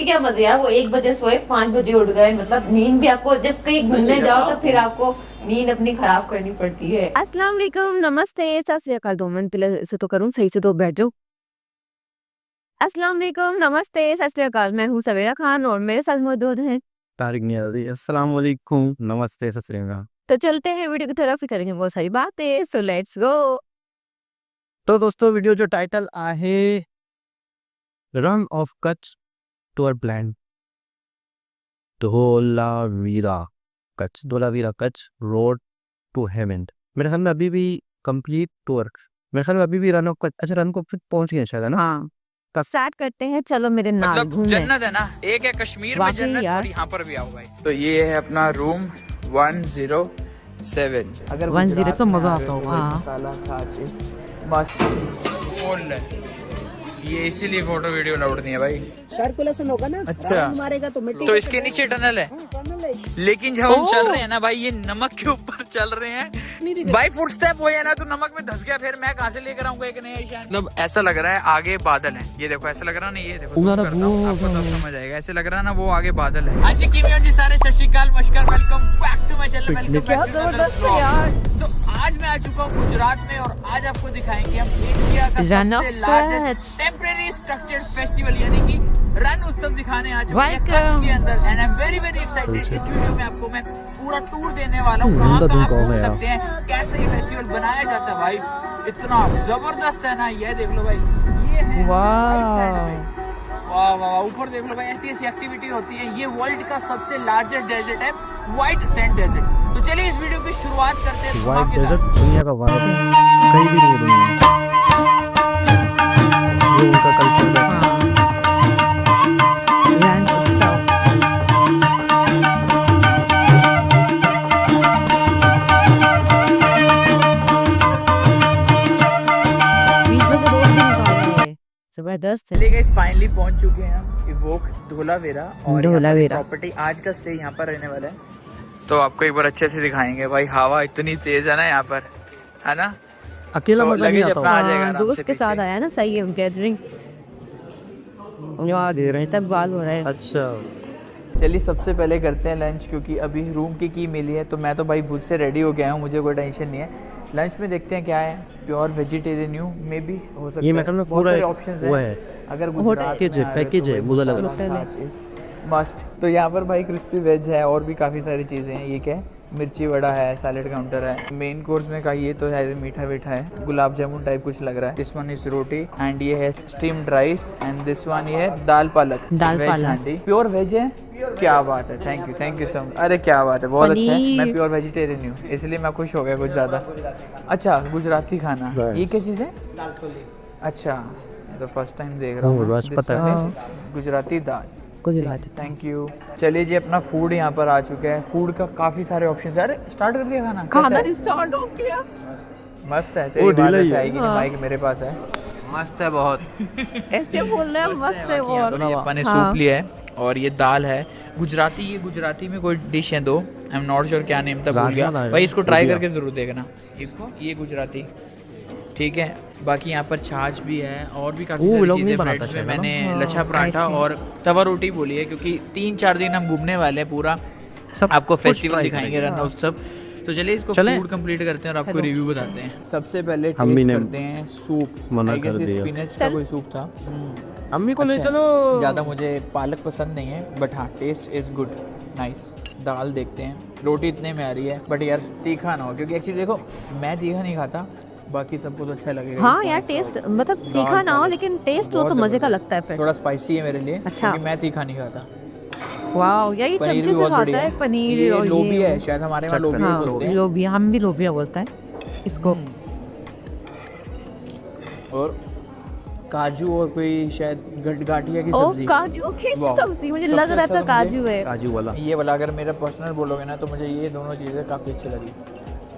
उसके क्या मजे यार, वो 1 बजे सोए 5 बजे उठ गए, मतलब नींद भी आपको जब कहीं घूमने जाओ तो फिर आपको नींद अपनी खराब करनी पड़ती है। अस्सलाम वालेकुम, नमस्ते, सत श्री अकाल। 2 मिनट पहले ऐसे तो करूँ सही से, तो बैठ जाओ। अस्सलाम वालेकुम, नमस्ते, सत श्री अकाल। मैं हूँ सवेरा खान और मेरे साथ मौजूद हैं तारिक नियाज़ी। अस्सलाम वालेकुम, नमस्ते, सत श्री अकाल। तो चलते हैं वीडियो की तरफ, फिर करेंगे बहुत सारी बातें। So let's go. तो दोस्तों वीडियो जो टाइटल आहे run of Kutch tour plan Dholavira Kutch road to heaven. मेरे ख्याल में अभी भी कंप्लीट टूर, मेरे ख्याल में अभी भी रन ऑफ कच्छ, अच्छा रन ऑफ कच्छ पहुंच गए शायद, है ना? हाँ, स्टार्ट करते हैं, चलो मेरे नाल मतलब घूमने। जन्नत है ना, एक है कश्मीर में वाकई जन्नत यार। और यहाँ पर भी आओ भाई। तो ये है अपना रूम 107। अगर 10 सब मजा आता होगा। हाँ। मसाला छाछ मस्त फुल है। ये इसीलिए फोटो वीडियो अलाउड नहीं है भाई। सर्कुलेशन होगा ना, अच्छा। राउंड मारेगा तो मिट्टी तो इसके नीचे टनल है, टनल है। लेकिन जब हम चल रहे हैं ना भाई, ये नमक के ऊपर चल रहे हैं भाई। फुट स्टेप हुए है ना तो नमक में धस गया, फिर मैं कहाँ से लेकर आऊंगा एक नया ईशान। मतलब ऐसा लग रहा है आगे बादल है, ये देखो ऐसा लग रहा है ना, ये देखो zoom करता हूं, आपको तब समझ आएगा। ऐसे लग रहा है ना वो आगे बादल है। हाँ जी किमियो जी, सारे सत श्री अकाल, नमस्कार, welcome back to my channel, welcome क्या बैक टू जबरदस्त है यार। सो आज मैं आ चुका हूँ गुजरात में और आज आपको दिखाएंगे हम एशिया का Run of सबसे largest Kutch। Temporary structured festival यानी कि रण उत्सव दिखाने आ चुके हैं Welcome। कच्छ के अंदर। And I am very very excited. इस वीडियो में आपको मैं पूरा टूर देने वाला हूँ, कहाँ कहाँ आप घूम सकते हैं, कैसे ये फेस्टिवल बनाया जाता है भाई। इतना जबरदस्त है ना, ये देख लो भाई, ये है वाह वाह, ऊपर देख लो भाई, ऐसी ऐसी एक्टिविटी होती है। ये वर्ल्ड का सबसे लार्जेस्ट डेजर्ट है, व्हाइट सैंड डेजर्ट। तो चलिए इस वीडियो की शुरुआत करते हैं। व्हाइट डेजर्ट दुनिया का वाहिद है, कहीं भी नहीं है दुनिया में। ये उनका कल्चर है। रण उत्सव। बीच में से रोड भी निकाला है, जबरदस्त है। चलिए गाइस, फाइनली पहुंच चुके हैं हम इवोक धोलावीरा और धोलावीरा। प्रॉपर्टी। आज का स्टे यहाँ पर रहने वाला है, तो आपको एक बार अच्छे से दिखाएंगे भाई। हवा इतनी तेज है ना यहाँ पर, है ना। अकेला तो मजा नहीं लगेज आता अपना होगा। आ जाएगा हाँ, आराम दोस्त से के साथ पीछे। आया ना, सही है। गैदरिंग दे रहे हैं। इस्तकबाल हो रहा है। अच्छा चलिए सबसे पहले करते हैं लंच, क्योंकि अभी रूम की मिली है। तो मैं तो भाई भूज से रेडी हो गया हूँ, मुझे कोई टेंशन नहीं है। लंच में देखते हैं क्या है, pure vegetarian you may be हो सकता है। ये मेरे ख्याल में बहुत पूरा सारे एक ऑप्शंस वो हैं। है, अगर गुजरात पैकेज है, में आ रहे हो पैकेज तो है, भाई मुझे लग मसाला रहा है। छाछ is मस्ट। तो यहाँ पर भाई क्रिस्पी वेज है और भी काफ़ी सारी चीज़ें हैं। ये क्या है, मिर्ची वड़ा है, सैलेड काउंटर है। मेन कोर्स में का ये तो है मीठा वीठा है, गुलाब जामुन टाइप कुछ लग रहा है। This one is roti and ये है steamed rice and this one ये है दाल पालक। दाल वेज पालक। हांडी, प्योर वेज है। क्या बात है, थैंक यू सो मच। अरे क्या बात है, बहुत अच्छा है। पनीर। मैं प्योर वेजिटेरियन हूँ, इसलिए मैं खुश हो गया कुछ ज़्यादा। अच्छा गुजराती खाना, ये क्या चीज़ है? अच्छा, ये तो फर्स्ट टाइम देख रहा हूँ। रोज पता है। गुजराती दाल, गुजराती। Thank you. चलिए जी, अपना फूड यहाँ पर आ चुका है। फूड का काफी सारे ऑप्शंस है। अरे स्टार्ट कर दिया खाना? खाना कैसा है? रिसॉर्ट हो गया। मस्त है। वो तेरी ढीला बात ही ऐसे है। आएगी नहीं, माइक मेरे पास है। मस्त है बहुत। ऐसे बोल रहे हैं, मस्त है बाकी यहाँ बहुत। पर ये अपन ने हाँ। सूप लिया है और ये दाल है गुजराती। ये गुजराती में कोई डिश है दो, आई एम नॉट श्योर क्या नेम था, भूल गया राजमा दाल भाई। इसको ट्राई बढ़िया। करके जरूर देखना इसको। ये गुजराती, ठीक है। बाकी यहाँ पर छाछ भी है और भी काफी वो सारी लोग नहीं चीजें। बनाता ब्रेड्स में शायद, है ना? मैंने लच्छा पराठा और तवा रोटी बोली है, क्योंकि 3-4 दिन हम घूमने वाले हैं पूरा। सब आपको कुछ फेस्टिवल try दिखाएंगे करेंगे। रन उत्सव। तो चलिए इसको चलें? फूड कंप्लीट करते हैं और आपको रिव्यू बताते हैं। सबसे पहले हम भी टेस्ट ने करते हैं सूप। मना आई गेस कर ये दिया। स्पिनच का चल। कोई सूप था। अम्मी को ले अच्छा, चलो। ज़्यादा मुझे पालक पसंद नहीं है, बट हाँ टेस्ट इज़ गुड, नाइस। दाल देखते हैं, रोटी इतने में आ रही है, बट यार तीखा ना हो, क्योंकि एक्चुअली देखो मैं तीखा नहीं खाता, बाकी सबको तो अच्छा लगेगा। हाँ यार, टेस्ट मतलब तीखा ना हो, लेकिन टेस्ट हो तो मजे का लगता है फिर। थोड़ा स्पाइसी है मेरे लिए, अच्छा। क्योंकि मैं तीखा नहीं खाता। वाह यार, ये पनीर चमचे भी से बहुत खाता बढ़िया है पनीर। ये और लोबिया ये है शायद, हमारे वहाँ चटपटा। लोबिया हाँ, बोलते हैं। लोबिया, हम भी लोबिया बोलता है इसको। और काजू और कोई शायद गाठिया की ओ, सब्जी। काजू की वाह। सब्जी, मुझे सबसे लग रहा अच्छा था तो काजू है। काजू वाला। ये वाला अगर मेरा पर्सनल बोलोगे ना, तो मुझे ये दोनों चीज़ें काफ़ी अच्छी लगी।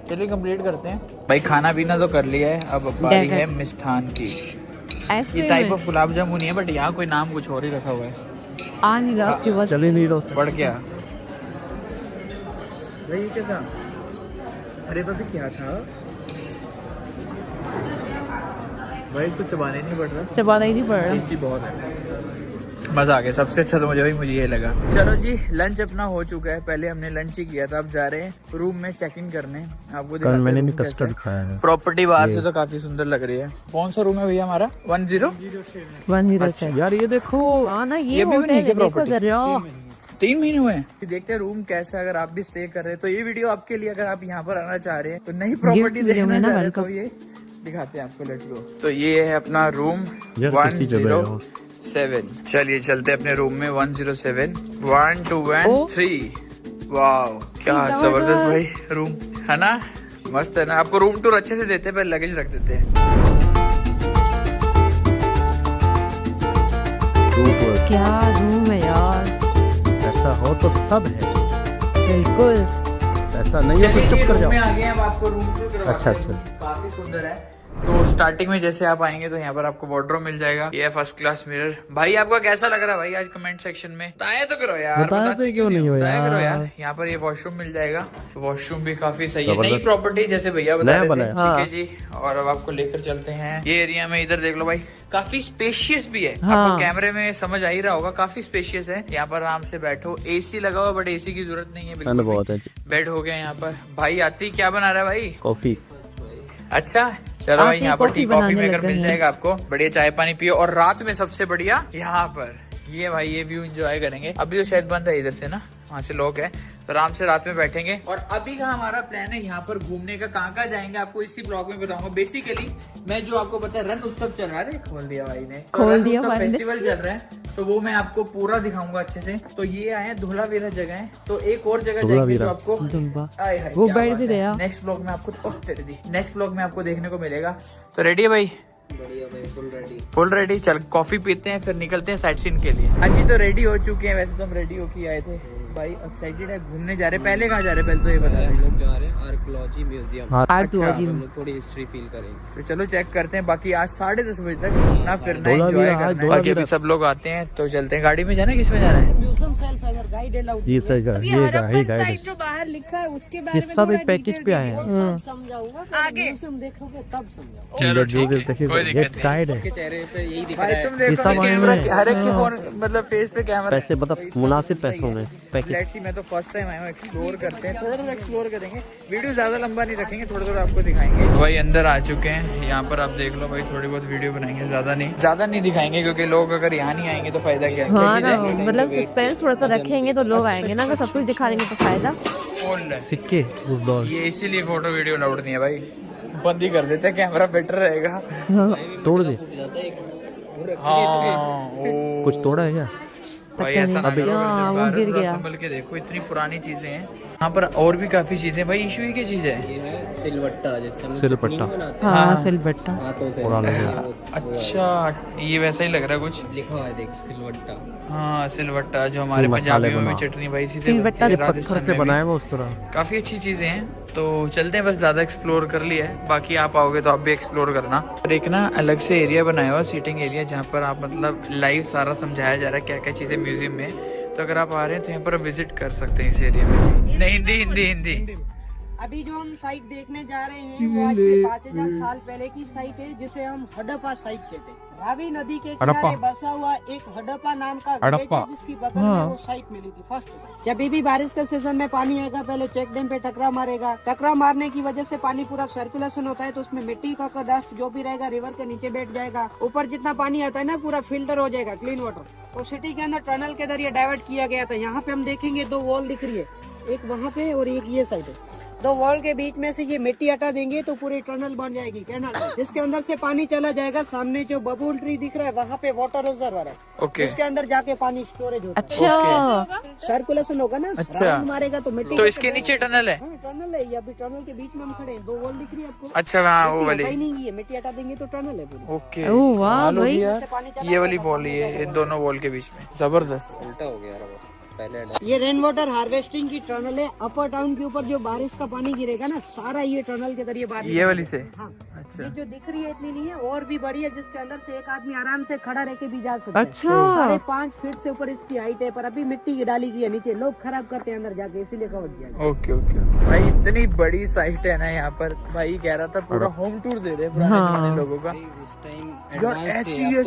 चलिए कंप्लीट करते हैं भाई। खाना पीना तो कर लिया है, अब बारी Dessert। है मिष्ठान की। ये आइसक्रीम टाइप है। ऑफ गुलाब जामुन ही है, बट यहाँ कोई नाम कुछ और ही रखा हुआ है। आ नहीं रहा उसके बाद। चले नहीं रहा उसका। बढ़ गया भाई, ये क्या था? अरे भाभी क्या था भाई? इसको चबाने नहीं पड़ रहा, चबाना ही नहीं पड़ रहा। टेस्टी बहुत है। मजा आ गया। सबसे अच्छा तो मुझे ये लगा। चलो जी, लंच अपना हो चुका है। पहले हमने लंच ही किया था, अब जा रहे हैं रूम में चेक इन करने। आपको कल मैंने भी कस्टर्ड खाया है। प्रॉपर्टी बाहर से तो काफी सुंदर लग रही है। कौन सा रूम है भैया हमारा? 107। यार ये देखो, हाँ ना, ये ये भी होटल नहीं है है, देखो property? जरा। 3 महीने हुए हैं। देखते हैं रूम कैसा है। अगर आप भी स्टे कर रहे हैं तो ये वीडियो आपके लिए। अगर आप यहाँ पर आना चाह रहे हैं तो नई प्रॉपर्टी देखना चाह रहे हैं तो ये दिखाते हैं आपको। Let's go. तो ये है अपना रूम 107। चलिए चलते हैं अपने रूम में 107। 1 2 1 3। वाओ, क्या जबरदस्त भाई रूम है ना, मस्त है ना। आपको रूम टूर अच्छे से देते हैं, पहले लगेज रख देते हैं। क्या रूम है यार, ऐसा हो तो सब है, बिल्कुल। ऐसा नहीं हो तो चुप कर जाओ। में आ गए अब आपको रूम टूर करवाते अच्छा, हैं। अच्छा। काफी सुंदर है। तो स्टार्टिंग में जैसे आप आएंगे तो यहाँ पर आपको वार्डरोब मिल जाएगा। ये फर्स्ट क्लास मिरर। भाई आपका कैसा लग रहा है भाई आज कमेंट सेक्शन में बताया तो करो यार। बताया तो क्यों नहीं हो बताया करो यार। यार। यहाँ पर ये वॉशरूम मिल जाएगा। वॉशरूम भी काफी सही है। नई प्रॉपर्टी जैसे भैया बता नया रहे बना थे। है। ठीक है जी। और अब आपको लेकर चलते हैं ये एरिया में। इधर देख लो भाई, काफी स्पेशियस भी है। आपको कैमरे में समझ आ ही रहा होगा, काफी स्पेशियस है। यहाँ पर आराम से बैठो। एसी लगा हुआ, बट एसी की जरूरत नहीं है बिल्कुल। बहुत है। बेड हो गया यहाँ पर। भाई आती क्या बना रहा है भाई? कॉफी। अच्छा चलो भाई, यहाँ पर टी कॉफी बनाने मेकर लगे मिल हैं। जाएगा आपको। बढ़िया चाय पानी पियो। और रात में सबसे बढ़िया यहाँ पर ये भाई, ये व्यू एंजॉय करेंगे। अभी तो शायद बंद है इधर से ना, वहाँ से लोग हैं तो आराम से रात में बैठेंगे। और अभी का हमारा प्लान है यहाँ पर घूमने का। कहाँ जाएंगे आपको इसी ब्लॉग में बताऊंगा। बेसिकली मैं जो आपको पता है, रण उत्सव चल रहा है। खोल दिया भाई ने, खोल दिया भाई ने। फेस्टिवल चल रहा है तो वो मैं आपको पूरा दिखाऊंगा अच्छे से। तो ये आए धुलावीरा जगह है। तो एक और जगह जाएंगे जो आपको वो बैठ भी गया। नेक्स्ट ब्लॉग में आपको नेक्स्ट ब्लॉग में आपको देखने को मिलेगा। तो रेडी है भाई? Full ready. चल कॉफी पीते हैं, फिर निकलते हैं साइट सीन के लिए। हाँ जी, तो रेडी हो चुके हैं। वैसे तो हम रेडी होके आए थे भाई, एक्साइटेड है। घूमने जा रहे हैं। पहले कहाँ जा रहे हैं पहले तो ये बता रहे हैं। लोग जा रहे हैं आर्कियोलॉजी म्यूजियम। आर्कियोलॉजी हम लोग थोड़ी हिस्ट्री फील करेंगे। तो चलो चेक करते हैं। बाकी आज 10:30 बजे तक ना फिरना, एंजॉय करना है। बाकी अभी सब लोग आते हैं तो चलते हैं। गाड़ी में जाना, किस में जाना है? म्यूजियम सेल्फ अगर गाइड अलाउड ये सही है, ये गाइड जो बाहर लिखा है उसके बारे ये में सब थोड़ा एक पैकेज पे आए हैं। सब समझाऊंगा। आगे म्यूजियम देखोगे तब समझाऊंगा। चलो ठीक है, देखिए, कोई ये दिक्कत नहीं। गाइड है। के चेहरे पे यही दिख भाई रहा है। तुम देखो सब आए कैमरा, हैं। हर एक के फोन मतलब फेस पे कैमरा। पैसे मतलब मुनासिब पैसों में पैकेज। एक्चुअली मैं तो फर्स्ट टाइम आया हूँ। एक्सप्लोर करते हैं, थोड़ा थोड़ा एक्सप्लोर करेंगे। वीडियो ज्यादा लंबा नहीं रखेंगे, थोड़ा थोड़ा आपको दिखाएंगे। भाई अंदर आ चुके हैं। यहाँ पर आप देख लो भाई, थोड़ी बहुत वीडियो बनाएंगे, ज्यादा नहीं दिखाएंगे क्योंकि लोग अगर यहाँ नहीं आएंगे तो फायदा क्या है? हाँ ना, मतलब सस्पेंस थोड़ा सा रखेंगे तो लोग आएंगे ना। अगर सब कुछ दिखा देंगे तो फायदा। सिक्के उस दौर। ये इसीलिए फोटो वीडियो अलाउड नहीं है भाई, बंद ही कर देते हैं, कैमरा बेटर रहेगा। तोड़ दे। हाँ कुछ तोड़ा है क्या? भाई ऐसा ना करो, हाँ, वो गिर गया। संभल के देखो, इतनी पुरानी चीजें हैं यहाँ पर। और भी काफी चीजें भाई। इशू ही क्या चीज है? ये है सिलवट्टा, जैसे हम सिलपट्टा। नहीं बनाते हाँ, सिलबट्टा। हाथों से। पुराना है। अच्छा, ये वैसा ही लग रहा है कुछ। लिखा हुआ है देख, सिलवट्टा। हाँ सिलवट्टा, जो हमारे वो मसाले पंजाबियों में बना। चटनी भाई इसी से सिलवट्टा बनती है, पत्थर राजस्थान से में भी। बनाया हुआ उस तरह। काफी अच्छी चीजें हैं। तो चलते हैं, बस ज्यादा एक्सप्लोर कर लिया है। बाकी आप आओगे तो आप भी एक्सप्लोर करना। और एक ना अलग से एरिया बनाया हुआ, सीटिंग एरिया, जहाँ पर आप मतलब लाइव सारा समझाया जा रहा है क्या क्या चीजें म्यूजियम में। तो अगर आप आ रहे हैं तो यहाँ पर विजिट कर सकते हैं इस एरिया में। नहीं, हिंदी। अभी जो हम साइट देखने जा रहे हैं वो आज से 5000 साल पहले की साइट है, जिसे हम हडप्पा साइट कहते हैं। रावी नदी के किनारे बसा हुआ एक हडप्पा नाम का विलेज है, जिसकी बगल में वो साइट मिली थी फर्स्ट। जब भी बारिश के सीजन में पानी आएगा, पहले चेक डैम पे टकराव मारेगा। टकराव मारने की वजह से पानी पूरा सर्कुलेशन होता है, तो उसमें मिट्टी का डस्ट जो भी रहेगा रिवर के नीचे बैठ जाएगा। ऊपर जितना पानी आता है ना, पूरा फिल्टर हो जाएगा, क्लीन वाटर। तो सिटी के अंदर टनल के जरिए डाइवर्ट किया गया था। यहाँ पे हम देखेंगे 2 वॉल दिख रही है, एक वहाँ पे और एक ये साइड है। 2 वॉल के बीच में से ये मिट्टी हटा देंगे तो पूरी टनल बन जाएगी, कैनाल, जिसके अंदर से पानी चला जाएगा। सामने जो बबूल ट्री दिख रहा है, वहाँ पे वाटर रिजर्वर है। ओके। इसके अंदर जाके पानी स्टोरेज होता है। अच्छा, सर्कुलेशन होगा ना, अच्छा। राउंड मारेगा तो मिट्टी। तो इसके नीचे टनल है? हाँ, टनल है। ये अभी टनल के बीच में हम खड़े हैं। 2 वॉल दिख रही है आपको? अच्छा, हाँ वो वाली। नहीं, ये मिट्टी हटा देंगे तो टनल है पूरी। ओके। ओह वाह कमाल हो भाई। गया। ये वाली बॉल, ये दोनों वॉल के बीच में, जबरदस्त। उल्टा हो गया यार वो। पहले ये रेन वाटर हार्वेस्टिंग की टनल है। अपर टाउन के ऊपर जो बारिश का पानी गिरेगा ना, सारा ये टनल के जरिए बारिश। ये वाली से? हाँ। अच्छा। ये जो दिख रही है इतनी नहीं है, और भी बड़ी है, जिसके अंदर से एक आदमी आराम से खड़ा रह के भी जा सकता है। अच्छा। 5.5 फीट से ऊपर इसकी हाइट है, पर अभी मिट्टी की डाली गई है नीचे, लोग खराब करते हैं अंदर जाके, इसीलिए कवर किया गया। ओके ओके भाई, इतनी बड़ी साइट है ना यहाँ पर। भाई कह रहा था पूरा होम टूर दे रहे हैं पुराने जमाने लोगों का। उस टाइम यार ऐसी चीजें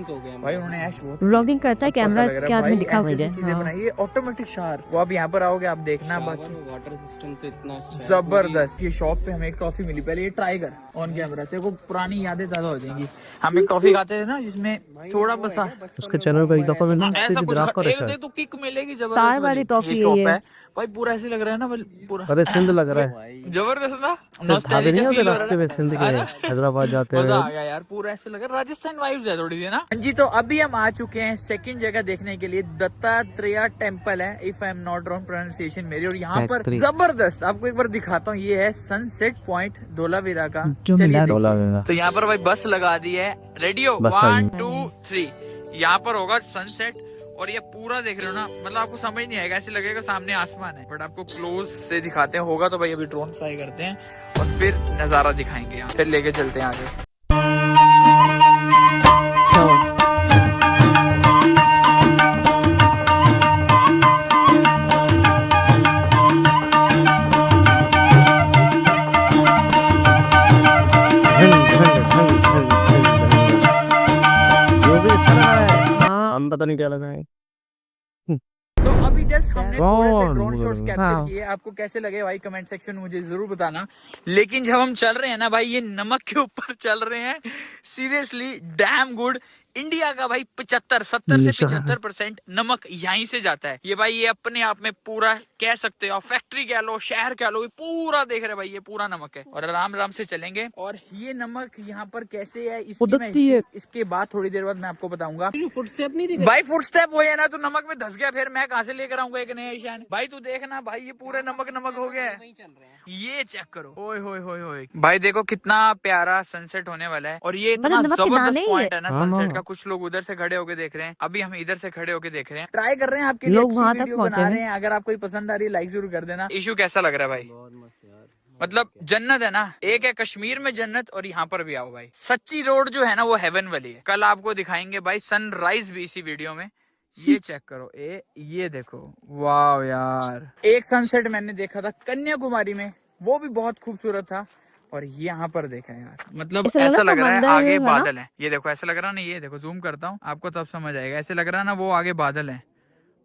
हो गए भाई उन्होंने ऐश बहुत व्लॉगिंग करता है, कैमरा इसके हाथ में दिखा मुझे। चीजें बनाई है, ऑटोमेटिक शार। वो आप यहाँ पर आओगे आप देखना, बाकी वाटर सिस्टम तो इतना अच्छा है। जबरदस्त। ये शॉप पे हमें एक टॉफी मिली, पहले ये ट्राई कर ऑन कैमरा, तेरे को पुरानी यादें ज्यादा हो जाएंगी। हम एक टॉफी खाते थे ना जिसमें थोड़ा बसा उसके चैनल पे एक दफा मैंने ऐसा सीधी कुछ ड्राफ कर एक रखा दे तो किक मिलेगी जबरदस्त सार वाली टॉफी है शॉप ये। है भाई। पूरा ऐसे लग रहा है ना पूरा अरे सिंध लग रहा है, जबरदस्त ना। सिर्फ ढाबे नहीं होते Nostalgia feel हो रहा रास्ते है में ना? सिंध के, है ना? हैदराबाद जाते मजा हुए। आ गया यार, पूरा ऐसे लग रहा है राजस्थान वाइब्स है थोड़ी सी ना। जी तो अभी हम आ चुके हैं सेकंड जगह देखने के लिए, दत्तात्रेय टेम्पल है, if I am not wrong pronunciation मेरी। और यहाँ पर Factory। जबरदस्त, आपको एक बार दिखाता हूँ, ये है सनसेट पॉइंट धोलावीरा का। जो चलिए मिला देखिए। धोलावीरा। तो यहाँ पर भाई बस लगा दी है, रेडी हो, बस आ 1 गई। 2 3। यहाँ पर होगा सनसेट, और ये पूरा देख रहे हो ना, मतलब आपको समझ नहीं आएगा, ऐसे लगेगा सामने आसमान है, बट आपको क्लोज से दिखाते हैं। होगा तो भाई अभी ड्रोन फ्लाई करते हैं और फिर नजारा दिखाएंगे यहाँ, फिर लेके चलते हैं आगे। म्यूजिक अच्छा लगा है, हाँ। हम पता नहीं क्या लगा है। तो अभी जस्ट हमने थोड़े से कौन? ड्रोन शॉट्स कैप्चर हाँ। किए, आपको कैसे लगे भाई कमेंट सेक्शन में मुझे जरूर बताना। लेकिन जब हम चल रहे हैं ना भाई, ये नमक के ऊपर चल रहे हैं, सीरियसली डैम गुड। इंडिया का भाई 75 70 से 75% नमक यहीं से जाता है। ये भाई ये अपने आप में पूरा कह सकते हो, फैक्ट्री कह लो, शहर कह लो, ये पूरा देख रहे भाई, ये पूरा नमक है। और आराम आराम से चलेंगे। और ये नमक यहाँ पर कैसे है उदत्ती है। इसके बाद थोड़ी देर बाद मैं आपको बताऊंगा। फुटस्टेप नहीं दिखा भाई फुटस्टेप हुए ना तो नमक में धस गया, फिर मैं कहाँ से लेकर आऊंगा एक नया ईशान। भाई तू देखना भाई, ये पूरे नमक नमक हो गया है। ये चेक करो, ओए होए होए होए भाई, देखो कितना प्यारा सनसेट होने वाला है। और ये इतना मतलब नमक के दाने जबरदस्त ही पॉइंट है ना हाँ, सनसेट हाँ। का। कुछ लोग उधर से खड़े होके देख रहे हैं, अभी हम इधर से खड़े होके देख रहे हैं, ट्राई कर रहे हैं आपके लिए लोग अच्छी वहाँ तक वीडियो पहुँचे बना हैं। रहे हैं। अगर आपको पसंद आ रही है लाइक जरूर कर देना। इशू कैसा लग रहा है भाई? मतलब जन्नत है ना, एक है कश्मीर में जन्नत, और यहाँ पर भी आओ भाई। सच्ची रोड जो है ना वो हेवन वाली है। कल आपको दिखाएंगे भाई सनराइज भी इसी वीडियो में। ये चेक करो, ये देखो, वाह यार। एक सनसेट मैंने देखा था कन्याकुमारी में, वो भी बहुत खूबसूरत था। और यहाँ पर देखा यार, मतलब ऐसा लग रहा है समंदर आगे है ना? बादल है। ये देखो ऐसा लग रहा है ना, ये देखो जूम करता हूँ आपको तब समझ आएगा। ऐसे लग रहा है ना वो आगे बादल है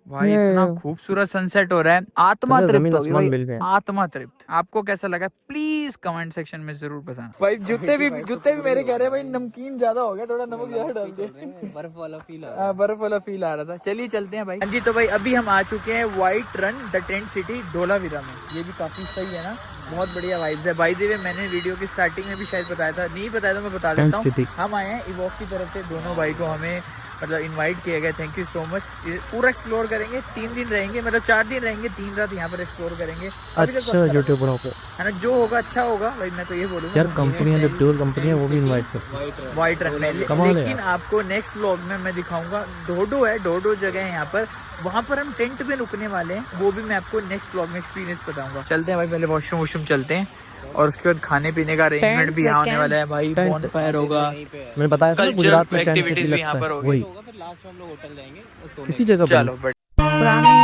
भाई। इतना खूबसूरत सनसेट हो रहा है, आत्मा जमीन तृप्त होगी आसमान भाई, मिल गए। आत्मा तृप्त। आपको कैसा लगा प्लीज कमेंट सेक्शन में जरूर बताना। भाई जूते भी मेरे कह रहे हैं भाई नमकीन ज्यादा हो गया, थोड़ा नमक ज्यादा डाल दे। बर्फ वाला फील आ रहा बर्फ वाला फील आ रहा था। चलिए चलते हैं भाई। जी तो भाई अभी हम आ चुके हैं white run the tent city Dholavira में। ये भी काफी सही है ना, बहुत बढ़िया वाइब्स है। बाय द वे मैंने वीडियो की स्टार्टिंग में भी शायद बताया था, नहीं बताया तो मैं बता देता हूँ। City। हम आए हैं इवॉक की तरफ से, दोनों भाई को हमें मतलब इनवाइट किया गया। Thank you so much. पूरा एक्सप्लोर करेंगे, 3 दिन रहेंगे, मतलब 4 दिन रहेंगे, 3 रात यहाँ पर एक्सप्लोर करेंगे। अभी तक अच्छा यूट्यूबरों पे है ना, जो होगा अच्छा होगा भाई, मैं तो ये बोलूँगा। यार कंपनियां, जो टूर कंपनी है वो भी इनवाइट कर। व्हाइट रन में कमाल है लेकिन आपको नेक्स्ट व्लॉग में मैं दिखाऊंगा। डोडो है, डोडो जगह है यहाँ पर, वहाँ पर हम टेंट पे रुकने वाले हैं, वो भी मैं आपको नेक्स्ट व्लॉग में एक्सपीरियंस बताऊंगा। चलते हैं भाई, पहले वॉशरूम वॉशरूम चलते हैं, और उसके बाद खाने पीने का अरेंजमेंट भी यहाँ होने वाला है भाई। बॉन फायर होगा, मैंने बताया था ना, कल्चरल गुजरात में टेंट सिटी एक्टिविटीज भी यहाँ लगता पर है, होगी। वही फिर लास्ट में हम लोग होटल जाएंगे और सोने किसी जगह चलो पे। बट पुरानी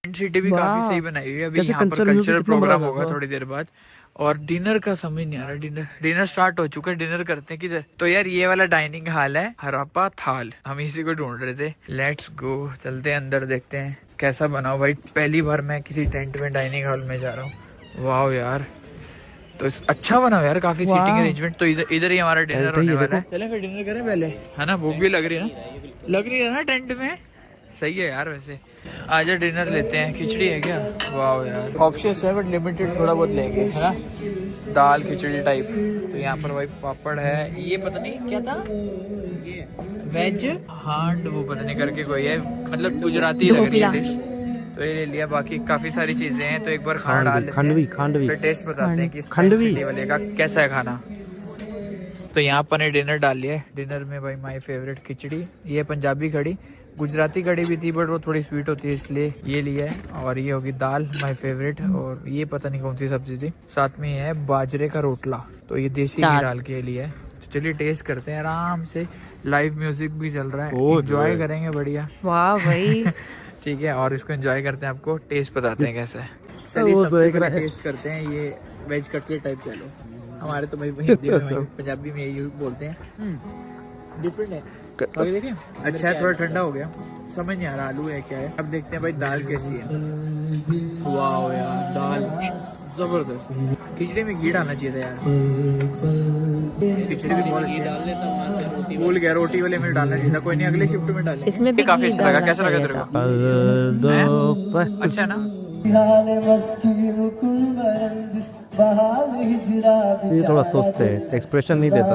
सिटी भी काफी सही बनाई हुई है। अभी कैसे यहाँ पर cultural music कल्चरल कितना प्रोग्राम बड़ा होगा था। थोड़ी देर बाद। और डिनर का समझ नहीं आ रहा, डिनर स्टार्ट हो चुका है, डिनर करते हैं किधर। तो यार ये वाला डाइनिंग हॉल है हरापा थाल, हम इसी को ढूंढ रहे थे। लेट्स गो, चलते हैं अंदर, देखते हैं कैसा बना हो भाई। पहली बार मैं किसी टेंट में डाइनिंग हॉल में जा रहा हूँ। वाह यार, तो अच्छा बना हो यार, काफी सीटिंग अरेंजमेंट। तो इधर ही हमारा डिनर होने वाला है। चले फिर डिनर करें पहले, है ना, भूख भी लग रही है ना, लग रही है ना टेंट में। सही है यार, वैसे आजा डिनर लेते हैं। खिचड़ी है क्या? वाह यार, ऑप्शन है बट लिमिटेड, थोड़ा बहुत लेंगे, है ना, दाल खिचड़ी टाइप। तो यहाँ पर भाई पापड़ है, ये पता नहीं क्या था, वेज हांड वो पता नहीं करके कोई है, मतलब गुजराती लग रही है डिश। तो ये ले लिया, बाकी काफी सारी चीजें हैं। तो एक बार खाना डाल लेते हैं, खांडवी फिर टेस्ट बताते हैं कि इस खांडवी सिटी वाले का कैसा है खाना। तो यहाँ पर ने डिनर डाल लिया है। डिनर में भाई माय फेवरेट खिचड़ी, ये पंजाबी कड़ी, गुजराती कड़ी भी थी बट वो थोड़ी स्वीट होती है इसलिए ये लिया है। और ये होगी दाल माय फेवरेट, और ये पता नहीं कौन सी सब्जी थी। साथ में है बाजरे का रोटला, तो ये देसी घी डाल के लिया है। तो चलिए टेस्ट करते हैं आराम से। लाइव म्यूजिक भी चल रहा है, एंजॉय करेंगे बढ़िया। वाह भाई। ठीक है, और इसको एंजॉय करते हैं, आपको टेस्ट बताते हैं कैसा है। वो तो एक रहा है। टेस्ट करते हैं ये वेज कटलेट टाइप कह लो, हमारे तो भाई हिंदी में भाई पंजाबी में यही बोलते हैं। डिफरेंट है, आगे देखिए। अच्छा है, थोड़ा ठंडा हो गया, समझ नहीं आ रहा आलू है क्या है। अब देखते हैं भाई दाल कैसी है। वाह यार दाल जबरदस्त। खिचड़ी में घी डालना चाहिए था यार, खिचड़ी में बहुत डाल लेता हूँ वहाँ से रोटी। भूल गया, रोटी वाले में डालना चाहिए था। कोई नहीं, अगले शिफ्ट में डालेंगे। इसमें भी काफी घी अच्छा लगा। डालना कैसा लगा चाहिए तेरे था। को? अच्छा है ना? ये थोड़ा सुस्त है, एक्सप्रेशन नहीं देता।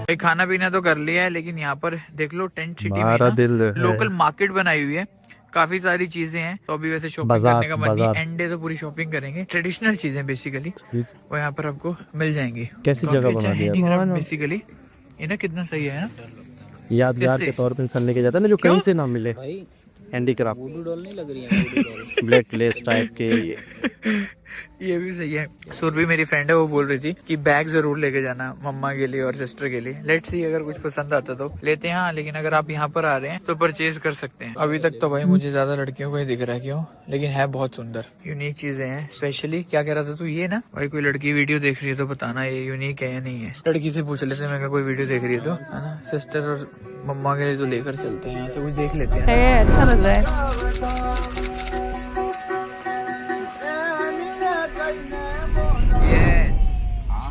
भाई खाना पीना तो कर लिया है, लेकिन यहाँ पर देख लो टेंट सिटी में हमारा ना दिल है। लोकल मार्केट बनाई हुई है, काफी सारी चीजें हैं। तो अभी वैसे शॉपिंग बाजार- करने का मन नहीं, बाजार। एंड डे तो पूरी शॉपिंग करेंगे। ट्रेडिशनल चीजें बेसिकली वो यहाँ पर आपको मिल जाएंगी। कैसी जगह बना दिया बेसिकली ये ना, कितना सही है ना। यादगार किससे? के तौर पे इंसान लेके जाता है ना, जो कहीं से ना मिले। भाई हैंडीक्राफ्ट, वुडू डॉल नहीं लग रही है वुडू डॉल। ब्लैक लेस टाइप के। ये भी सही है। सुरभि मेरी फ्रेंड है, वो बोल रही थी कि बैग जरूर लेके जाना मम्मा के लिए और सिस्टर के लिए। लेट्स सी, अगर कुछ पसंद आता तो लेते हैं। हाँ, लेकिन अगर आप यहाँ पर आ रहे हैं तो परचेज कर सकते हैं। अभी तक तो भाई मुझे ज्यादा लड़कियों को ही दिख रहा है, क्यों? लेकिन है बहुत सुंदर, यूनिक चीजें हैं। स्पेशली क्या कह रहा था तू, ये ना भाई कोई लड़की वीडियो देख रही है तो बताना ये यूनिक है या नहीं है। लड़की से पूछ लेते हैं, अगर कोई वीडियो देख रही है तो, है ना। सिस्टर और मम्मा के लिए तो लेकर चलते हैं, यहाँ से कुछ देख लेते हैं। अच्छा लग रहा है।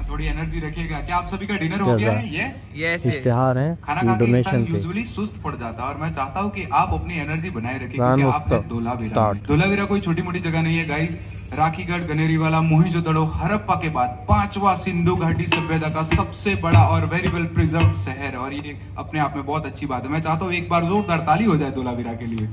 थोड़ी एनर्जी रखिएगा। क्या आप सभी का डिनर हो गया है? यस यस इश्तिहार है खाना खा के डोनेशन इंसान के। यूजुअली सुस्त पड़ जाता है, और मैं चाहता हूँ कि आप अपनी एनर्जी बनाए रखें, रान क्योंकि आप है उस्ताद, धोलावीरा। स्टार्ट। धोलावीरा कोई छोटी मोटी जगह नहीं है गाइस। राखीगढ़, गनेरीवाला, मोहिंजोदड़ो, हड़प्पा के बाद 5वां सिंधु घाटी सभ्यता का सबसे बड़ा और वेरी वेल प्रिजर्व शहर, और ये अपने आप में बहुत अच्छी बात है। मैं चाहता हूँ एक बार जोरदार ताली हो जाए धोलावीरा के लिए।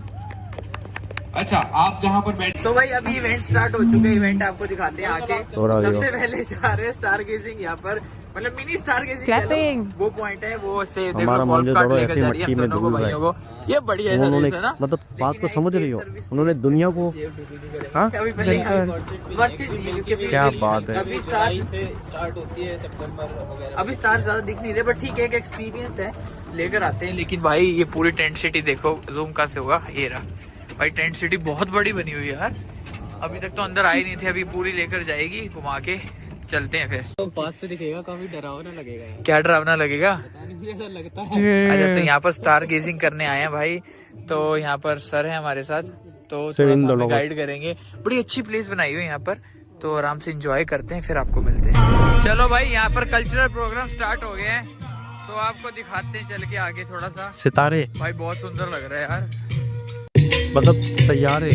अच्छा, आप जहाँ पर बैठ तो भाई अभी इवेंट स्टार्ट हो चुके हैं। इवेंट आपको दिखाते हैं आके। थोड़ा सबसे पहले जा रहे हैं स्टार गेजिंग, यहाँ पर मतलब मिनी स्टार गेजिंग Clapping. वो पॉइंट है, वो से देखो हमारा golf मुझे cart दौड़ो लेकर ऐसी जा रही है मट्टी में दोनों को, धूल भाइयों को। ये बढ़िया है उन्होंने सर्विस है ना। मतलब बात को समझ रही हो, उन्होंने दुनिया को। हाँ अभी पहले वर्थ इट नहीं, क्योंकि क्या बात है। अभी स्टार से स्टार्ट होती है सितंबर वगैरह। अभी स्टार ज्यादा दिख नहीं रहे, बट ठीक है, एक एक्सपीरियंस है, लेकर आते हैं। लेकिन भाई ये पूरी टेंट सिटी देखो, जूम कहाँ से होगा, ये रहा भाई। टेंट सिटी बहुत बड़ी बनी हुई है यार, अभी तक तो अंदर आई नहीं थी, अभी पूरी लेकर जाएगी घुमा के। चलते हैं फिर। तो पास से दिखेगा, काफी डरावना लगेगा यार। क्या डरावना लगेगा? पता नहीं, मुझे ऐसा लगता है। अच्छा, तो यहाँ पर स्टार गेजिंग करने आए हैं भाई। तो यहाँ पर सर है हमारे साथ, तो सिर्फ इन थोड़ा सा दोनों हमें को। गाइड करेंगे। बड़ी अच्छी प्लेस बनाई हुई है यहाँ पर, तो आराम से एंजॉय करते हैं, फिर आपको मिलते हैं। चलो भाई, यहाँ पर कल्चरल प्रोग्राम स्टार्ट हो गए हैं, तो आपको दिखाते हैं चल के आगे थोड़ा सा। सितारे, भाई बहुत सुंदर लग रहा है यार। मतलब सैयारे।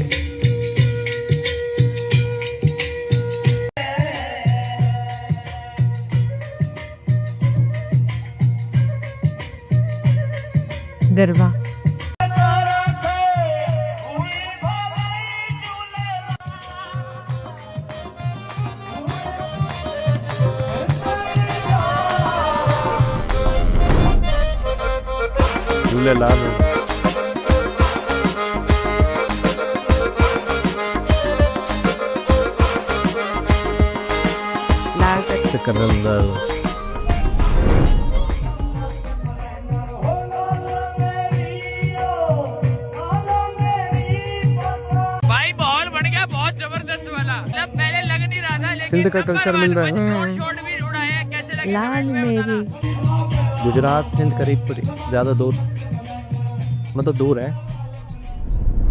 गरबा। झूलेलाल है। लाल से सिकंदर। भाई माहौल बन गया बहुत जबरदस्त वाला, मतलब पहले लग नहीं रहा था, लेकिन सिंध का कल्चर मिल रहा है। है। शॉट भी उड़ाए हैं, कैसे लगे? लाल मेरी। गुजरात सिंध करीब ज्यादा दूर, मतलब दूर है।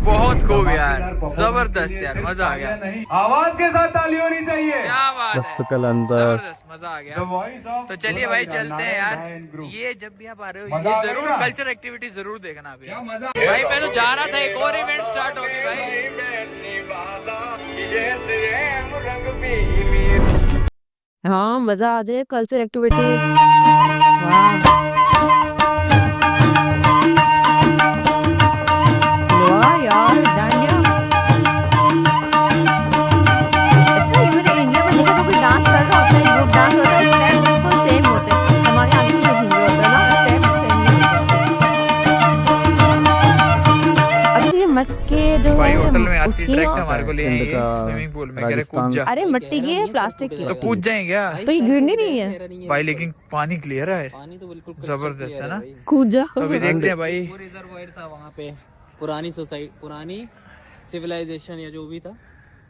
बहुत खूब यार, जबरदस्त यार, मजा आ गया। आवाज के साथ ताली होनी चाहिए। क्या बात है, दस्तकल अंदर। जबरदस्त, मजा आ गया। तो चलिए भाई चलते हैं यार। ये जब भी आप आ रहे हो, ये जरूर कल्चर एक्टिविटी जरूर देखना अभी। भाई मैं तो जा रहा था, एक और इवेंट स्टार्ट होगी भाई। हाँ, मजा आ जाए, कल्चर एक्टिविटी। वाह वाह यार, डांडिया। हमारे को ले सिंध आए ये का, स्विमिंग पूल में, कह रहे कूद राजस्थान जा। अरे मिट्टी की है, प्लास्टिक की तो कूद जाए क्या तो ये गिरनी नहीं है भाई, लेकिन पानी क्लियर है, पानी तो बिल्कुल जबरदस्त है ना। कूद जा तो अभी देखते हैं भाई। वो रिजर्वायर था वहाँ पे, पुरानी सोसाइटी, पुरानी सिविलाइजेशन या जो भी था।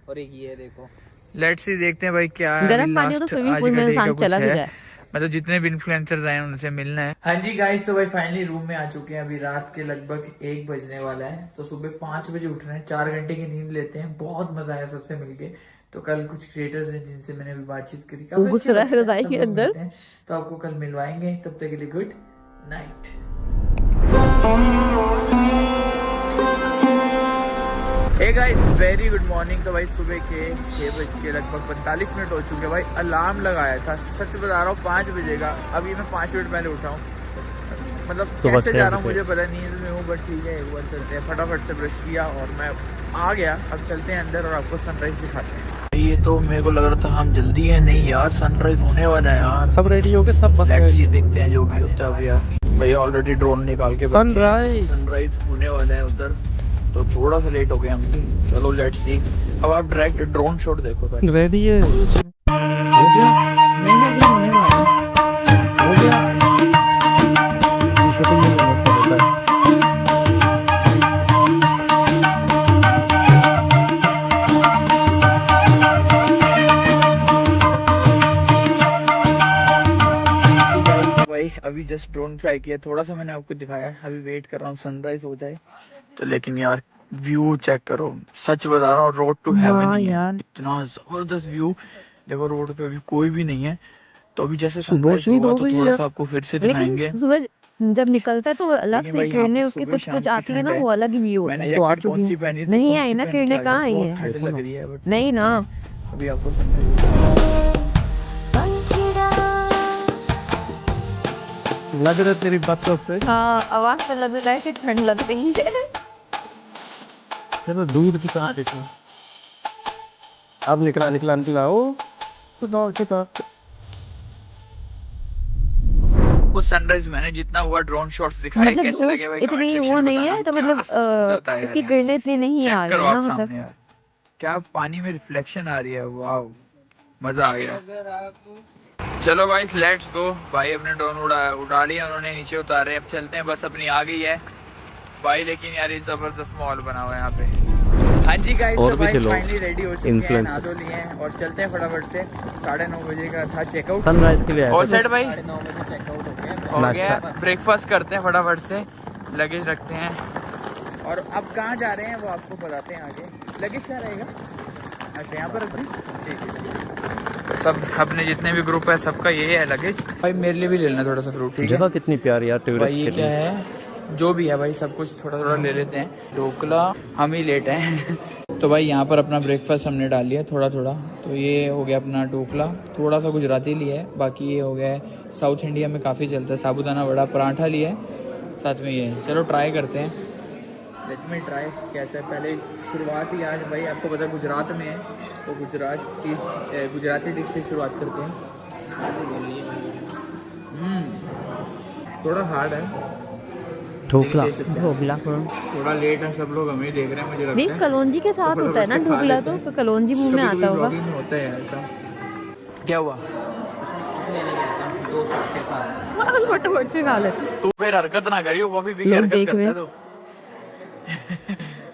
और एक ये देखो, लेट्स सी, देखते हैं भाई क्या है। गर्म अभी पानी हो तो last स्विमिंग आज पूल का में day का इंसान कुछ चला भी है। जाए। मतलब जितने भी इन्फ्लुएंसर्स आए हैं उनसे मिलना है। हाँ जी गाइस, तो भाई फाइनली रूम में आ चुके हैं। अभी रात के लगभग 1 बजने वाला है। तो सुबह 5 बजे उठ रहे हैं, 4 घंटे की नींद लेते हैं। बहुत मजा आया सबसे मिलके। तो कल कुछ क्रिएटर्स हैं जिनसे मैंने भी बातचीत करी, काफी घुस अच्छे रहा है लगते हैं, रजाई सब के लोग अंदर। मिलते हैं। तो आपको कल मिलवाएंगे, तब तक के लिए good night. Hey guys, very good morning. तो भाई सुबह के 6 बज के लगभग 45 मिनट हो चुके हैं। भाई अलार्म लगाया था, सच बता रहा हूँ 5 बजे का। अभी मैं 5 मिनट पहले उठा हूँ। मतलब सुबह कैसे 6 जा रहा हूँ बजे। मुझे पता नहीं है, मैं बट ठीक है, एक बार चलते हैं। फटाफट से ब्रश किया और मैं आ गया। अब चलते हैं अंदर और आपको सनराइज दिखाते हैं। ये तो मेरे को लग रहा था हम जल्दी है, नहीं यार सनराइज होने वाला है यार। सब रेडी हो गए, सब बस लेट्स सी, देखते हैं जो भी होता है। अब यार भैया ऑलरेडी ड्रोन निकाल के सनराइज होने वाला है उधर। तो थोड़ा सा लेट हो गया हम भी। चलो लेट्स सी। अब आप डायरेक्ट ड्रोन शॉट देखो भाई। रेडी है। शूटिंग में बहुत सा होता है। भाई अभी जस्ट ड्रोन फ्लाई किया, थोड़ा सा मैंने आपको दिखाया। अभी वेट कर रहा हूँ सनराइज हो जाए तो। लेकिन यार व्यू चेक करो, सच बता रहा हूँ, रोड टू हेवन ही है। इतना जबरदस्त व्यू। देखो रोड पे अभी कोई भी नहीं है। तो अभी जैसे सनराइज होगा तो थोड़ा सा आपको फिर से लेकिन दिखाएंगे। सूरज जब निकलता है तो अलग लेकिन से भाई यहाँ किरणें पे उसकी सुबह कुछ शाम कुछ की आती है ठंड ना, है। वो अलग ही व्यू होता मैंने है। जैकेट कौन सी पहनी थी, नहीं कौन आई सी ना पहन के किरणें, आ कहाँ गई, आई बहुत है? ठंड लग रही है बट नहीं ना। अभी आपको सनराइज लग रहा है तेरी बातों से। हाँ, आवाज से लग रहा है कि ठंड लग रही है। चलो दूध की कहाँ देखो। अब निकला ओ तो दौड़ के तो वो सनराइज मैंने जितना हुआ ड्रोन शॉट्स दिखाए, मतलब कैसे वो लगे भाई इतनी कमेंट सेक्शन वो में नहीं बताना। है तो क्या मतलब सुंदरता है यार उसकी यहाँ। किरणें इतनी नहीं चेक आ रही करो है ना, आप मतलब। सामने यार, क्या पानी में रिफ्लेक्शन आ रही है। वाह, मजा आ गया। चलो भाई लेट्स गो। भाई अपने ड्रोन उड़ा लिया उन्होंने, नीचे उतारे। अब चलते हैं, बस अपनी आ गई है भाई। लेकिन यार ये जबरदस्त माहौल बना हुआ है यहाँ पे। हाँ जी गाइस, और तो भी भाई थे लोग, फाइनली रेडी हो चुके हैं, influencer। नहा धो लिए हैं और चलते हैं फटाफट से। 9:30 बजे का था चेकआउट। सनराइज के लिए आया ऑल था। सेट भाई, 9:30 बजे चेकआउट हो गया। हो नाश्ता। गया। ब्रेकफास्ट करते हैं फटाफट से, लगेज रखते हैं और अब कहाँ जा रहे हैं वो आपको बताते हैं आगे। लगेज क्या रहेगा? अच्छा यहाँ पर रख दें, ठीक है। तो सब अपने जितने भी ग्रुप है सबका यही है लगेज। भाई मेरे लिए भी ले लेना थोड़ा सा फ्रूट, ठीक है जगह कितनी प्यारी यार भाई। टूरिस्ट ये के क्या लिए। है, जो भी है भाई सब कुछ थोड़ा थोड़ा ले लेते हैं। ढोकला हम ही लेट हैं तो भाई यहाँ पर अपना ब्रेकफास्ट हमने डाल लिया थोड़ा थोड़ा। तो ये हो गया अपना ढोकला, थोड़ा सा गुजराती लिया है। बाकी ये हो गया है साउथ इंडिया में काफ़ी चलता है, साबूदाना वड़ा पराठा लिया है, साथ में ये है। चलो ट्राई करते हैं, लेट मी ट्राई कैसा है। पहले शुरुआत ही आज भाई आपको पता है गुजरात में है, तो गुजराती डिश से शुरुआत करते हैं। थोड़ा हार्ड है, ढोकला ढोकला थोड़ा लेट है, सब लोग हमें ही देख रहे हैं मुझे लगता नहीं, है। कलौंजी के साथ तो होता है ना फटाफट से खा ढोकला, लेते तो हैं। फिर कलौंजी मुंह में आता होगा। ब्लॉगिंग में होता है यार ऐसा। क्या हुआ? नहीं नहीं आता, 2 शॉट के साथ। फटाफट से खा लेते। तू फिर हरकत ना करियो, कॉफी पी के लोग हरकत देख करता रहे है तो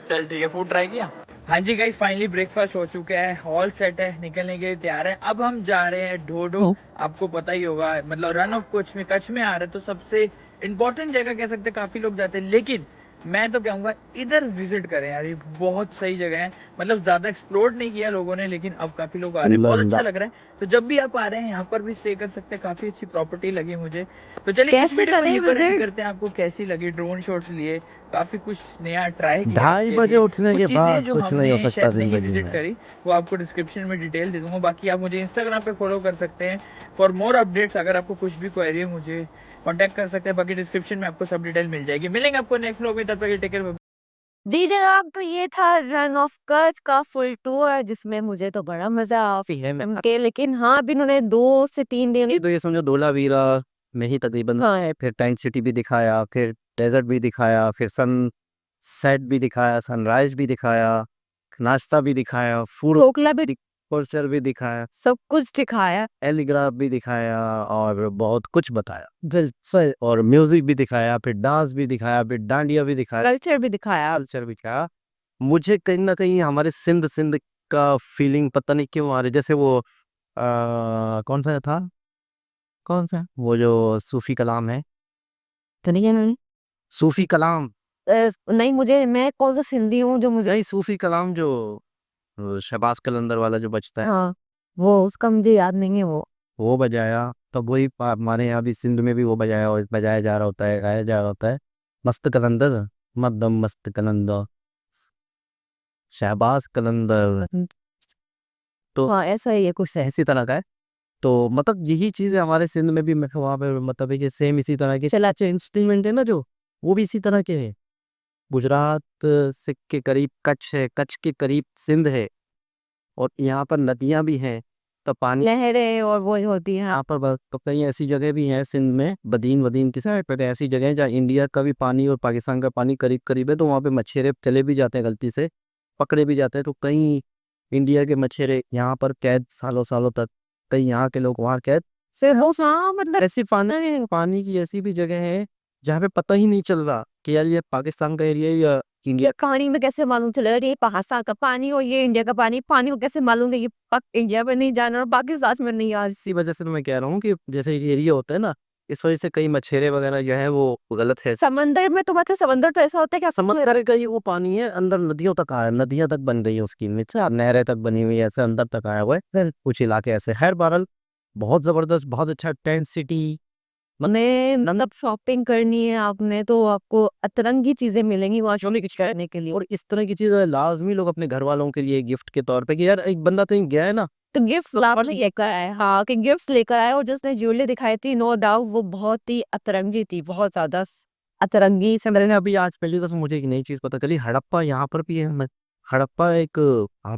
चल ठीक है, फूड ट्राई किया। हाँ जी गाइस, फाइनली ब्रेकफास्ट हो चुका है, ऑल सेट है, निकलने के लिए तैयार है। अब हम जा रहे हैं ढोढो। आपको पता ही होगा, मतलब रन ऑफ कच्छ में आ रहे हैं, तो सबसे इम्पोर्टेंट जगह कह सकते हैं। काफी लोग जाते हैं, लेकिन मैं तो कहूंगा इधर विजिट करें यार, ये बहुत सही जगह है। मतलब ज्यादा एक्सप्लोर नहीं किया लोगों ने, लेकिन अब काफी लोग आ रहे हैं, बहुत अच्छा लग रहा है। तो जब भी आप आ रहे हैं यहाँ पर भी स्टे कर सकते हैं, काफी अच्छी प्रॉपर्टी लगी मुझे। तो चलिए इस कैसे वीडियो को करें यहीं पर end visit? करते हैं। आपको कैसी लगी? ड्रोन शॉट्स लिए, काफी कुछ नया ट्राई किया। 2:30 बजे उठने कुछ के चीजें बाद जो कुछ नहीं हो हमने सकता शायद नहीं जिंदगी विजिट में। करी, वो आपको डिस्क्रिप्शन में डिटेल दे दूंगा। बाकी आप मुझे इंस्टाग्राम पे फॉलो कर सकते हैं फॉर मोर अपडेट्स। अगर आपको कुछ भी क्वेरी है मुझे कांटेक्ट कर सकते हैं। बाकी डिस्क्रिप्शन में आपको सब डिटेल मिल जाएगी। मिलेंगे आपको नेक्स्ट व्लॉग में, तब तक टेक केयर। जी जनाब, तो ये था रन ऑफ कच्छ का फुल टूर, जिसमें मुझे तो बड़ा मजा आया। लेकिन हाँ, अभी उन्होंने 2 से 3 दिन तो ये समझो धोलावीरा में ही तकरीबन है। फिर टैंक सिटी भी दिखाया, फिर डेजर्ट भी दिखाया, फिर सन सेट भी दिखाया, सनराइज भी दिखाया, नाश्ता भी दिखाया, फूड ढोकला भी कल्चर भी दिखाया, सब कुछ दिखाया। एलिग्राफ भी दिखाया और बहुत कुछ बताया। सही। और म्यूजिक भी दिखाया, फिर डांस भी दिखाया, फिर डांडिया भी दिखाया, कल्चर भी दिखाया। कल्चर भी दिखाया। मुझे कहीं ना कहीं हमारे सिंध सिंध का फीलिंग पता नहीं क्यों आ रही, जैसे वो कौन सा था, कौन सा वो जो सूफी कलाम है, तो नहीं सूफी कलाम, नहीं मुझे, मैं कौन सा सिंधी हूँ जो मुझे, नहीं सूफी कलाम जो शहबाज कलंदर वाला जो बजता है, हाँ वो उसका मुझे याद नहीं है वो बजाया। तो वही हमारे यहाँ भी सिंध में भी वो बजाया जा रहा होता है, गाया जा रहा होता है। मस्त कलंदर, मदम मस्त कलंदर, शहबाज कलंदर, तो हाँ ऐसा ही है कुछ। इसी तरह का है। तो मतलब यही चीज़ है हमारे सिंध में भी, मैं वहाँ पे मतलब है कि सेम इसी तरह के चला इंस्ट्रूमेंट है ना जो, वो भी इसी तरह के है। गुजरात से के करीब कच्छ है, कच्छ के करीब सिंध है, और यहाँ पर नदियाँ भी हैं, तो पानी लहरें और वो होती है। यहाँ पर तो कई ऐसी जगह भी हैं सिंध में, बदीन वदीन की साइड पर ऐसी जगह है जहाँ इंडिया का भी पानी और पाकिस्तान का पानी करीब करीब है, तो वहाँ पे मछेरे चले भी जाते हैं, गलती से पकड़े भी जाते हैं। तो कई इंडिया के मछेरे यहाँ पर कैद सालों सालों तक, कई यहाँ के लोग वहाँ कैद से हो। हाँ मतलब ऐसी पानी की ऐसी भी जगह है जहाँ पे पता ही नहीं चल रहा कि यार ये पाकिस्तान का एरिया या इंडिया। ये कहानी में कैसे मालूम चला ये पाकिस्तान का पानी और ये इंडिया का पानी को कैसे मालूम है ये इंडिया में नहीं जाना और पाकिस्तान में नहीं आ। इसी वजह से मैं कह रहा हूँ कि जैसे ये एरिया होता है ना, इस वजह से कई मछेरे वगैरह जो है वो गलत है। समंदर में तो मतलब समंदर तो ऐसा होता है कि समंदर का ही वो पानी है, अंदर नदियों तक आया, नदियां तक बन गई है उसकी, नीचे नहरें तक बनी हुई है, ऐसे अंदर तक आया हुआ है कुछ इलाके ऐसे। खैर बहरहाल बहुत जबरदस्त, बहुत अच्छा टेंट सिटी। में मतलब शॉपिंग करनी है आपने तो आपको अतरंगी चीजें मिलेंगी वहाँ शॉपिंग करने के लिए। और इस तरह की चीजें लाजमी लोग अपने घर वालों के लिए गिफ्ट के तौर पे, कि यार एक बंदा कहीं गया है ना, तो गिफ्ट लेकर आए, हाँ कि गिफ्ट लेकर आए। और जिसने ज्वेलरी दिखाई थी नो डाउट वो बहुत ही अतरंगी थी, बहुत ज्यादा अतरंगी से। मैंने अभी आज पहली दफा मुझे एक नई चीज पता चली, हड़प्पा यहाँ पर भी है। हड़प्पा एक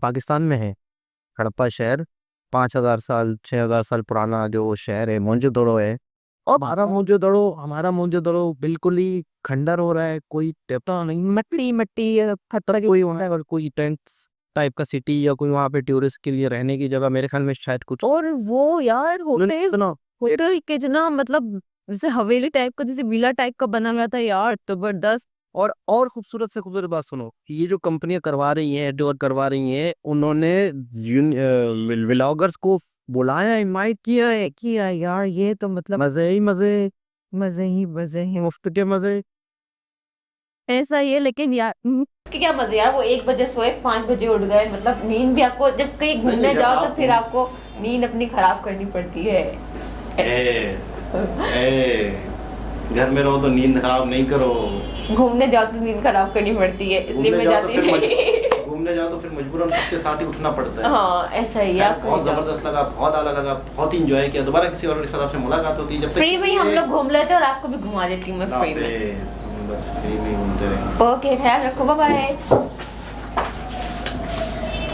पाकिस्तान में है, हड़प्पा शहर 5000 साल 6000 साल पुराना जो शहर है, मोहनजोदड़ो है। और हमारा मोहनजोदड़ो बिल्कुल ही खंडर हो रहा है, कोई टेपटा नहीं, मट्टी मट्टी खतरा कोई वहाँ है, और कोई टेंट्स टाइप का सिटी या कोई वहाँ पे टूरिस्ट के लिए रहने की जगह मेरे ख्याल में शायद कुछ। और वो यार होटल के जना मतलब जैसे हवेली टाइप का, जैसे विला टाइप का बना हुआ था यार, जबरदस्त। और खूबसूरत से खूबसूरत बात सुनो, ये जो कंपनियां करवा रही हैं, टूर करवा रही हैं, उन्होंने व्लॉगर्स को बुलाया, इनवाइट किया यार ये तो मतलब मजे ही मजे, मजे ही मुफ्त के मजे। ऐसा ही है। लेकिन यार कि क्या मजे यार, वो 1 बजे सोए 5 बजे उठ गए, मतलब नींद भी आपको जब कहीं घूमने जाओ तो फिर आपको नींद अपनी खराब करनी पड़ती है। घर में रहो तो नींद खराब नहीं करो, घूमने जाओ तो नींद खराब करनी पड़ती है, इसलिए मैं जाती नहीं। घूमने जाओ तो फिर मजबूरन सबके साथ ही उठना पड़ता है। हाँ ऐसा ही है। बहुत जबरदस्त लगा, बहुत आला लगा, बहुत ही एंजॉय किया। दोबारा किसी और तरफ से मुलाकात होती है, जब फ्री में हम लोग घूम लेते हैं और आपको भी घुमा देती हूँ मैं फ्री में। बस फ्री में घूमते रहेंगे। ओके ख्याल रखो, बाय बाय।